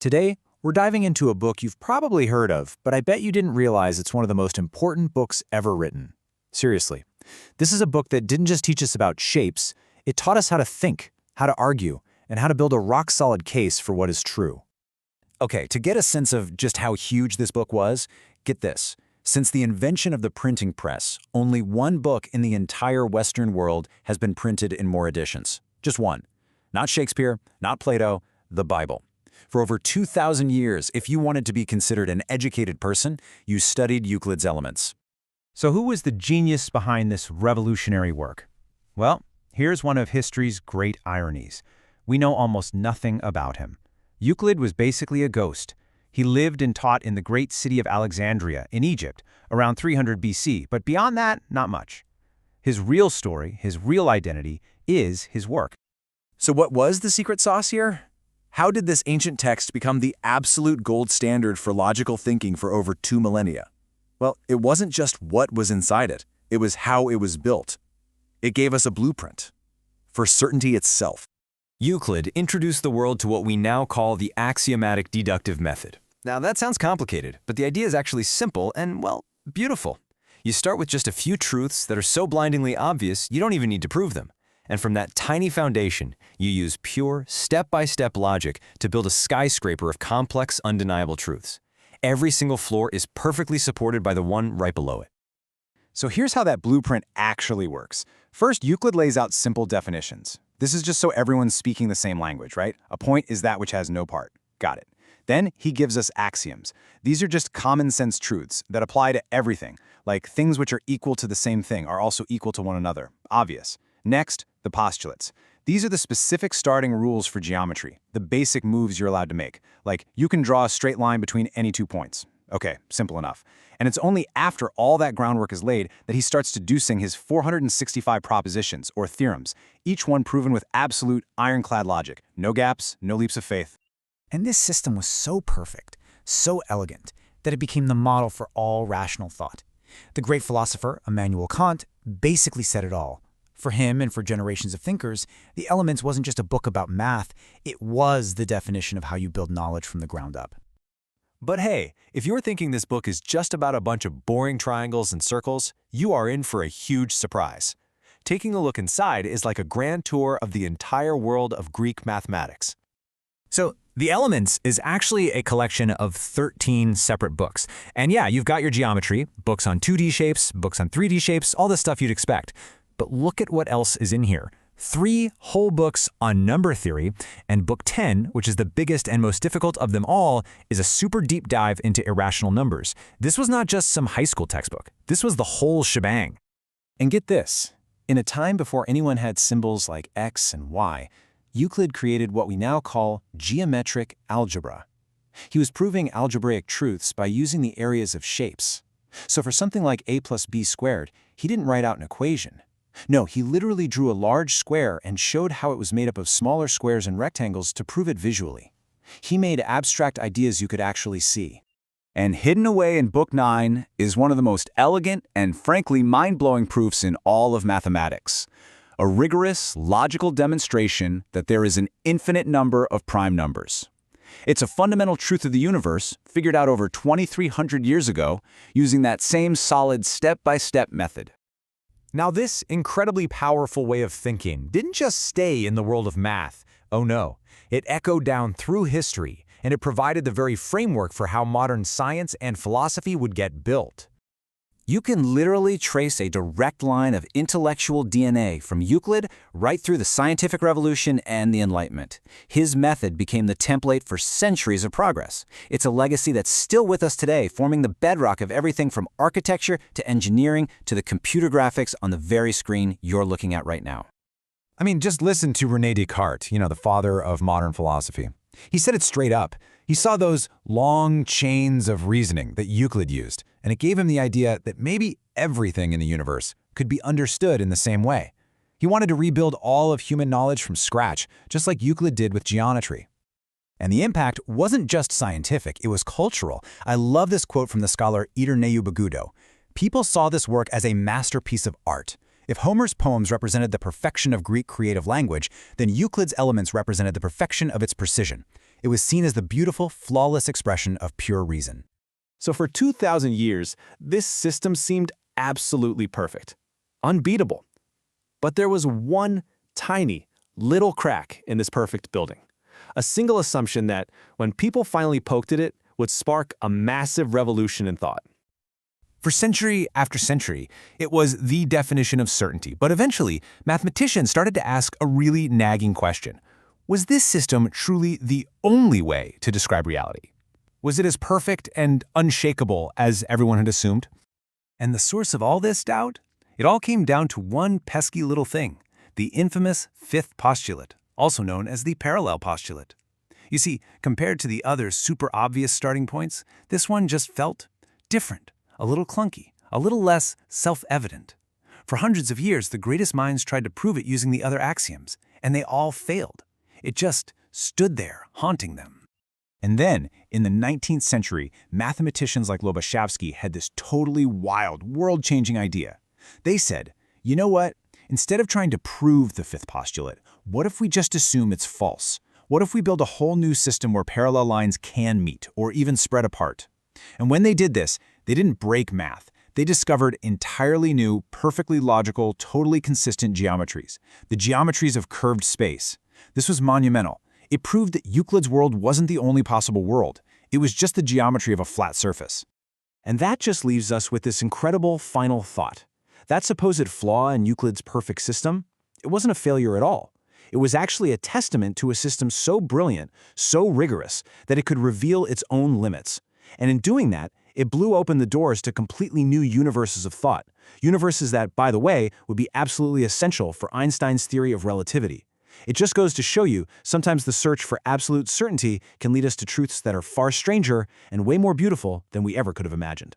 Today, we're diving into a book you've probably heard of, but I bet you didn't realize it's one of the most important books ever written. Seriously, this is a book that didn't just teach us about shapes, it taught us how to think, how to argue, and how to build a rock-solid case for what is true. Okay, to get a sense of just how huge this book was, get this. Since the invention of the printing press, only one book in the entire Western world has been printed in more editions. Just one. Not Shakespeare, not Plato, the Bible. For over 2,000 years, if you wanted to be considered an educated person, you studied Euclid's Elements. So who was the genius behind this revolutionary work? Well, here's one of history's great ironies. We know almost nothing about him. Euclid was basically a ghost. He lived and taught in the great city of Alexandria in Egypt around 300 BC, but beyond that, not much. His real story, his real identity, is his work. So what was the secret sauce here? How did this ancient text become the absolute gold standard for logical thinking for over 2 millennia? Well, it wasn't just what was inside it, it was how it was built. It gave us a blueprint for certainty itself. Euclid introduced the world to what we now call the axiomatic deductive method. Now that sounds complicated, but the idea is actually simple and, well, beautiful. You start with just a few truths that are so blindingly obvious you don't even need to prove them. And from that tiny foundation, you use pure, step-by-step logic to build a skyscraper of complex, undeniable truths. Every single floor is perfectly supported by the one right below it. So here's how that blueprint actually works. First, Euclid lays out simple definitions. This is just so everyone's speaking the same language, right? A point is that which has no part. Got it. Then he gives us axioms. These are just common sense truths that apply to everything, like things which are equal to the same thing are also equal to one another. Obvious. Next, the postulates. These are the specific starting rules for geometry, the basic moves you're allowed to make, like you can draw a straight line between any 2 points. Okay, simple enough. And it's only after all that groundwork is laid that he starts deducing his 465 propositions, or theorems, each one proven with absolute ironclad logic. No gaps, no leaps of faith. And this system was so perfect, so elegant, that it became the model for all rational thought. The great philosopher, Immanuel Kant, basically said it all. For him and for generations of thinkers, the Elements wasn't just a book about math, it was the definition of how you build knowledge from the ground up. But hey, if you're thinking this book is just about a bunch of boring triangles and circles, you are in for a huge surprise. Taking a look inside is like a grand tour of the entire world of Greek mathematics. So, the Elements is actually a collection of 13 separate books. And yeah, you've got your geometry, books on 2D shapes, books on 3D shapes, all the stuff you'd expect. But look at what else is in here. 3 whole books on number theory, and book 10, which is the biggest and most difficult of them all, is a super deep dive into irrational numbers. This was not just some high school textbook. This was the whole shebang. And get this, in a time before anyone had symbols like X and Y, Euclid created what we now call geometric algebra. He was proving algebraic truths by using the areas of shapes. So for something like a plus b squared, he didn't write out an equation. No, he literally drew a large square and showed how it was made up of smaller squares and rectangles to prove it visually. He made abstract ideas you could actually see. And hidden away in Book 9 is one of the most elegant and frankly mind-blowing proofs in all of mathematics. A rigorous, logical demonstration that there is an infinite number of prime numbers. It's a fundamental truth of the universe, figured out over 2,300 years ago, using that same solid step-by-step method. Now this incredibly powerful way of thinking didn't just stay in the world of math. Oh no, it echoed down through history, and it provided the very framework for how modern science and philosophy would get built. You can literally trace a direct line of intellectual DNA from Euclid right through the scientific revolution and the Enlightenment. His method became the template for centuries of progress. It's a legacy that's still with us today, forming the bedrock of everything from architecture to engineering to the computer graphics on the very screen you're looking at right now. I mean, just listen to René Descartes, the father of modern philosophy. He said it straight up. He saw those long chains of reasoning that Euclid used, and it gave him the idea that maybe everything in the universe could be understood in the same way. He wanted to rebuild all of human knowledge from scratch, just like Euclid did with geometry. And the impact wasn't just scientific, it was cultural. I love this quote from the scholar Iderneyu Bagudo. People saw this work as a masterpiece of art. If Homer's poems represented the perfection of Greek creative language, then Euclid's Elements represented the perfection of its precision. It was seen as the beautiful, flawless expression of pure reason. So for 2,000 years, this system seemed absolutely perfect, unbeatable. But there was one tiny, little crack in this perfect building. A single assumption that, when people finally poked at it, would spark a massive revolution in thought. For century after century, it was the definition of certainty. But eventually, mathematicians started to ask a really nagging question. Was this system truly the only way to describe reality? Was it as perfect and unshakable as everyone had assumed? And the source of all this doubt? It all came down to one pesky little thing, the infamous fifth postulate, also known as the parallel postulate. You see, compared to the other super obvious starting points, this one just felt different, a little clunky, a little less self-evident. For hundreds of years, the greatest minds tried to prove it using the other axioms, and they all failed. It just stood there, haunting them. And then, in the 19th century, mathematicians like Lobachevsky had this totally wild, world-changing idea. They said, you know what? Instead of trying to prove the fifth postulate, what if we just assume it's false? What if we build a whole new system where parallel lines can meet, or even spread apart? And when they did this, they didn't break math. They discovered entirely new, perfectly logical, totally consistent geometries, the geometries of curved space. This was monumental. It proved that Euclid's world wasn't the only possible world. It was just the geometry of a flat surface. And that just leaves us with this incredible final thought. That supposed flaw in Euclid's perfect system, it wasn't a failure at all. It was actually a testament to a system so brilliant, so rigorous, that it could reveal its own limits. And in doing that, it blew open the doors to completely new universes of thought, universes that, by the way, would be absolutely essential for Einstein's theory of relativity. It just goes to show you, sometimes the search for absolute certainty can lead us to truths that are far stranger and way more beautiful than we ever could have imagined.